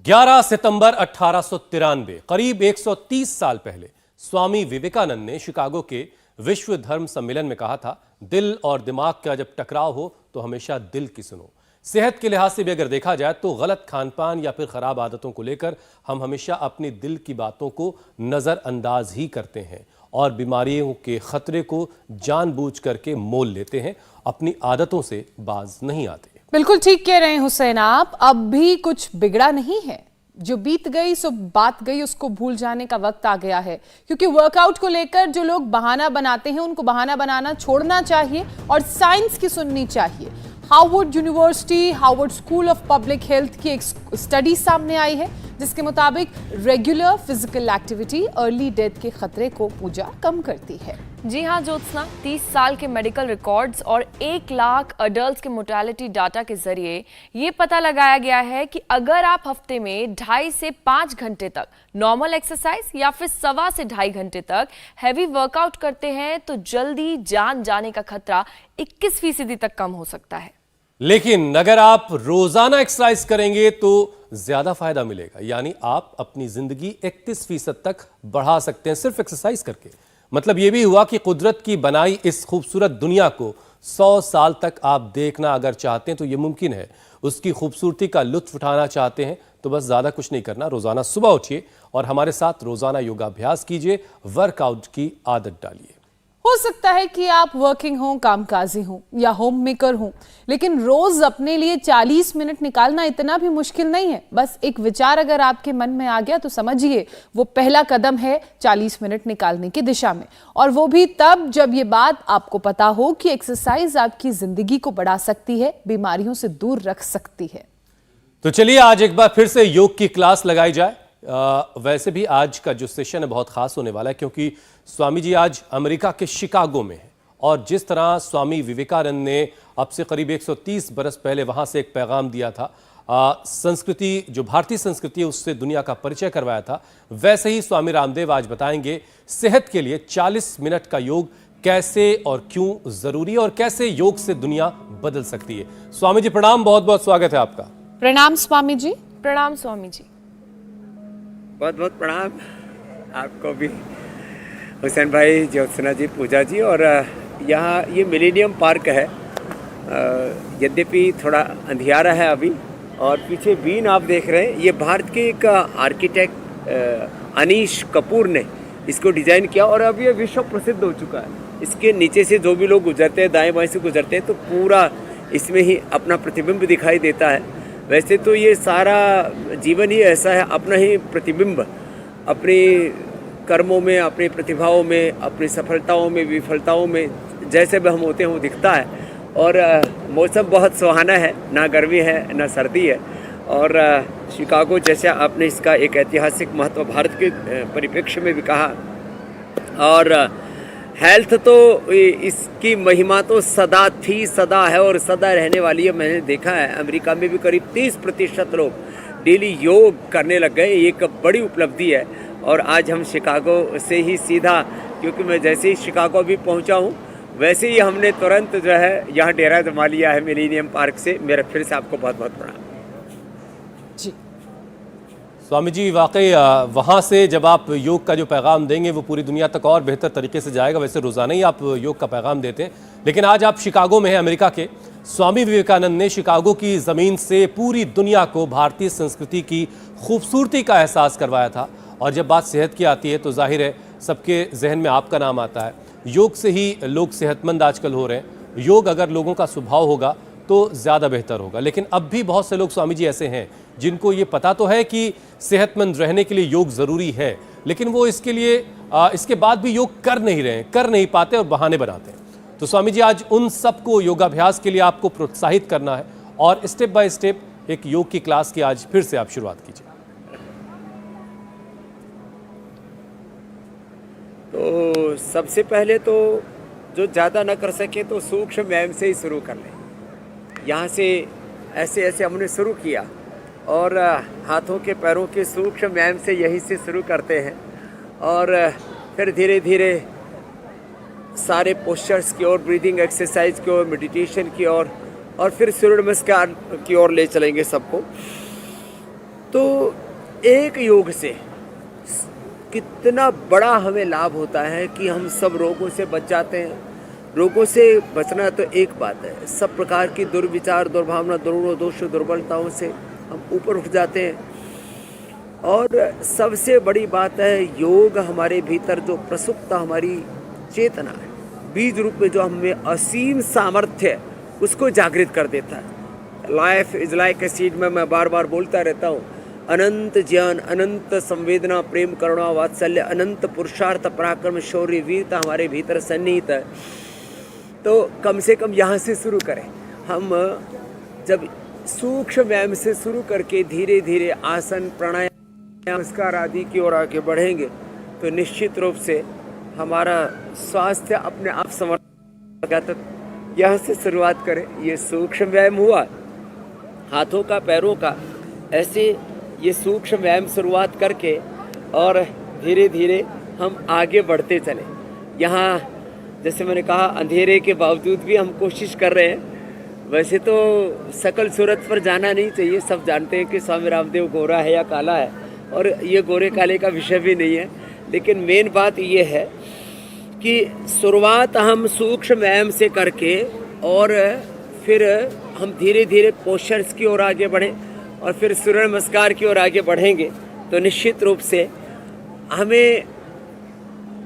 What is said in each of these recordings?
11 सितंबर 1893 करीब 130 साल पहले स्वामी विवेकानंद ने शिकागो के विश्व धर्म सम्मेलन में कहा था, दिल और दिमाग का जब टकराव हो तो हमेशा दिल की सुनो। सेहत के लिहाज से भी अगर देखा जाए तो गलत खानपान या फिर खराब आदतों को लेकर हम हमेशा अपनी दिल की बातों को नजरअंदाज ही करते हैं और बीमारियों के खतरे को जानबूझ करके मोल लेते हैं, अपनी आदतों से बाज नहीं आते। बिल्कुल ठीक कह रहे हैं हुसैन आप। अब भी कुछ बिगड़ा नहीं है, जो बीत गई सो बात गई, उसको भूल जाने का वक्त आ गया है। क्योंकि वर्कआउट को लेकर जो लोग बहाना बनाते हैं उनको बहाना बनाना छोड़ना चाहिए और साइंस की सुननी चाहिए। Harvard university, Harvard school of public health की एक स्टडी सामने आई है जिसके मुताबिक regular physical activity early death के खतरे को पूजा कम करती है। जी हाँ ज्योत्सना, 30 साल के मेडिकल रिकॉर्ड्स और 1 लाख अडल्ट्स के मोर्टेलिटी डाटा के जरिए ये पता लगाया गया है कि अगर आप हफ्ते में 2.5 से 5 घंटे तक नॉर्मल एक्सरसाइज या फिर 1.25 से 2.5 घंटे तक हैवी वर्कआउट करते हैं तो जल्दी जान जाने का खतरा 21% तक कम हो सकता है। लेकिन अगर आप रोजाना एक्सरसाइज करेंगे तो ज्यादा फायदा मिलेगा, यानी आप अपनी जिंदगी 31% तक बढ़ा सकते हैं सिर्फ एक्सरसाइज करके। मतलब यह भी हुआ कि कुदरत की बनाई इस खूबसूरत दुनिया को 100 साल तक आप देखना अगर चाहते हैं तो यह मुमकिन है। उसकी खूबसूरती का लुत्फ उठाना चाहते हैं तो बस ज्यादा कुछ नहीं करना, रोजाना सुबह उठिए और हमारे साथ रोजाना योगाभ्यास कीजिए, वर्कआउट की आदत डालिए। हो सकता है कि आप वर्किंग हो, कामकाजी हो या होम मेकर हो, लेकिन रोज अपने लिए 40 मिनट निकालना इतना भी मुश्किल नहीं है। बस एक विचार अगर आपके मन में आ गया तो समझिए वो पहला कदम है 40 मिनट निकालने की दिशा में। और वो भी तब जब ये बात आपको पता हो कि एक्सरसाइज आपकी जिंदगी को बढ़ा सकती है, बीमारियों से दूर रख सकती है। तो चलिए आज एक बार फिर से योग की क्लास लगाई जाए। वैसे भी आज का जो सेशन है बहुत खास होने वाला है क्योंकि स्वामी जी आज अमेरिका के शिकागो में हैं और जिस तरह स्वामी विवेकानंद ने अब से करीब 130 बरस पहले वहां से एक पैगाम दिया था, संस्कृति जो भारतीय संस्कृति है उससे दुनिया का परिचय करवाया था, वैसे ही स्वामी रामदेव आज बताएंगे सेहत के लिए 40 मिनट का योग कैसे और क्यों जरूरी है और कैसे योग से दुनिया बदल सकती है। स्वामी जी प्रणाम, बहुत बहुत स्वागत है आपका। प्रणाम स्वामी जी। प्रणाम स्वामी जी। बहुत बहुत प्रणाम आपको भी हुसैन भाई, ज्योत्सना जी, पूजा जी। और यहाँ ये मिलेनियम पार्क है, यद्यपि थोड़ा अंधियारा है अभी, और पीछे बीन आप देख रहे हैं, ये भारत के एक आर्किटेक्ट अनीश कपूर ने इसको डिज़ाइन किया और अब ये विश्व प्रसिद्ध हो चुका है। इसके नीचे से जो भी लोग गुजरते हैं, दाएं बाएं से गुजरते हैं, तो पूरा इसमें ही अपना प्रतिबिंब दिखाई देता है। वैसे तो ये सारा जीवन ही ऐसा है, अपना ही प्रतिबिंब अपने कर्मों में, अपनी प्रतिभाओं में, अपनी सफलताओं में, विफलताओं में, जैसे भी हम होते हैं वो दिखता है। और मौसम बहुत सुहाना है, ना गर्मी है ना सर्दी है। और शिकागो जैसे आपने इसका एक ऐतिहासिक महत्व भारत के परिप्रेक्ष्य में भी कहा, और हेल्थ तो इसकी महिमा तो सदा थी, सदा है और सदा रहने वाली है। मैंने देखा है अमेरिका में भी करीब 30% लोग डेली योग करने लग गए, ये एक बड़ी उपलब्धि है। और आज हम शिकागो से ही सीधा, क्योंकि मैं जैसे ही शिकागो भी पहुंचा हूं वैसे ही हमने तुरंत जो है यहाँ डेरा जमा लिया है मिलेनियम पार्क से। मेरा फिर से आपको बहुत बहुत प्रणाम जी। स्वामी जी वाकई वहाँ से जब आप योग का जो पैगाम देंगे वो पूरी दुनिया तक और बेहतर तरीके से जाएगा। वैसे रोज़ाना ही आप योग का पैगाम देते हैं, लेकिन आज आप शिकागो में हैं, अमेरिका के। स्वामी विवेकानंद ने शिकागो की ज़मीन से पूरी दुनिया को भारतीय संस्कृति की खूबसूरती का एहसास करवाया था। और जब बात सेहत की आती है तो जाहिर है सबके जहन में आपका नाम आता है। योग से ही लोग सेहतमंद आजकल हो रहे हैं। योग अगर लोगों का स्वभाव होगा तो ज़्यादा बेहतर होगा। लेकिन अब भी बहुत से लोग स्वामी जी ऐसे हैं जिनको ये पता तो है कि सेहतमंद रहने के लिए योग ज़रूरी है, लेकिन वो इसके लिए इसके बाद भी योग कर नहीं रहे हैं, कर नहीं पाते और बहाने बनाते हैं। तो स्वामी जी आज उन सबको योगाभ्यास के लिए आपको प्रोत्साहित करना है और स्टेप बाय स्टेप एक योग की क्लास की आज फिर से आप शुरुआत कीजिए। तो सबसे पहले तो जो ज़्यादा न कर सके तो सूक्ष्म व्यायाम से ही शुरू कर लें। यहाँ से ऐसे ऐसे हमने शुरू किया और हाथों के पैरों के सूक्ष्म व्यायाम से यहीं से शुरू करते हैं और फिर धीरे धीरे सारे पोस्चर्स की ओर, ब्रीदिंग एक्सरसाइज की ओर, मेडिटेशन की ओर और फिर सूर्य नमस्कार की ओर ले चलेंगे सबको। तो एक योग से कितना बड़ा हमें लाभ होता है कि हम सब रोगों से बच जाते हैं। रोगों से बचना तो एक बात है, सब प्रकार की दुर्विचार, दुर्भावना, दुर्गुण, दोष, दुर्बलताओं से हम ऊपर उठ जाते हैं। और सबसे बड़ी बात है, योग हमारे भीतर जो प्रसुप्त हमारी चेतना है, बीज रूप में जो हमें असीम सामर्थ्य है, उसको जागृत कर देता है। Life is like a seed में मैं बार बार बोलता रहता हूँ। अनंत ज्ञान, अनंत संवेदना, प्रेम, करुणा, वात्सल्य, अनंत पुरुषार्थ, पराक्रम, शौर्य, वीरता हमारे भीतर सन्निहित है। तो कम से कम यहाँ से शुरू करें। हम जब सूक्ष्म व्यायाम से शुरू करके धीरे धीरे आसन, प्राणायाम, नमस्कार आदि की ओर आगे बढ़ेंगे तो निश्चित रूप से हमारा स्वास्थ्य अपने आप संवर जाता। यहाँ से शुरुआत करें। ये सूक्ष्म व्यायाम हुआ हाथों का, पैरों का, ऐसे ये सूक्ष्म व्यायाम शुरुआत करके और धीरे धीरे हम आगे बढ़ते चले। यहाँ जैसे मैंने कहा, अंधेरे के बावजूद भी हम कोशिश कर रहे हैं। वैसे तो सकल सूरत पर जाना नहीं चाहिए, सब जानते हैं कि स्वामी रामदेव गोरा है या काला है, और ये गोरे काले का विषय भी नहीं है। लेकिन मेन बात ये है कि शुरुआत हम सूक्ष्म व्यायाम से करके और फिर हम धीरे धीरे पोस्चर्स की ओर आगे बढ़ें और फिर सूर्य नमस्कार की ओर आगे बढ़ेंगे तो निश्चित रूप से हमें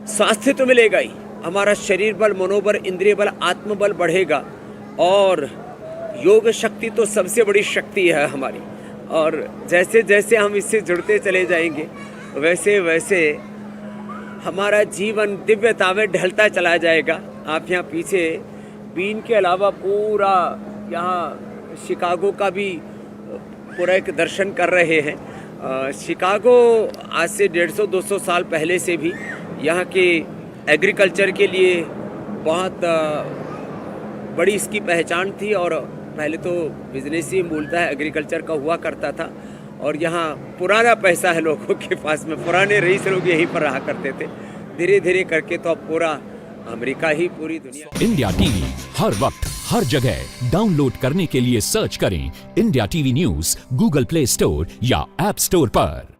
स्वास्थ्य तो मिलेगा ही, हमारा शरीर बल, मनोबल, इंद्रिय बल, आत्मबल बढ़ेगा। और योग शक्ति तो सबसे बड़ी शक्ति है हमारी, और जैसे जैसे हम इससे जुड़ते चले जाएंगे वैसे वैसे हमारा जीवन दिव्यता में ढलता चला जाएगा। आप यहाँ पीछे बीन के अलावा पूरा यहाँ शिकागो का भी पूरा एक दर्शन कर रहे हैं। शिकागो आज से 150-200 साल पहले से भी यहाँ के एग्रीकल्चर के लिए बहुत बड़ी इसकी पहचान थी, और पहले तो बिजनेस ही मूलतः एग्रीकल्चर का हुआ करता था। और यहाँ पुराना पैसा है लोगों के पास में, पुराने रईस लोग यहीं पर रहा करते थे। धीरे धीरे करके तो अब पूरा अमेरिका ही पूरी दुनिया। इंडिया टीवी हर वक्त हर जगह डाउनलोड करने के लिए सर्च करें India TV news Google play store या ऐप स्टोर पर।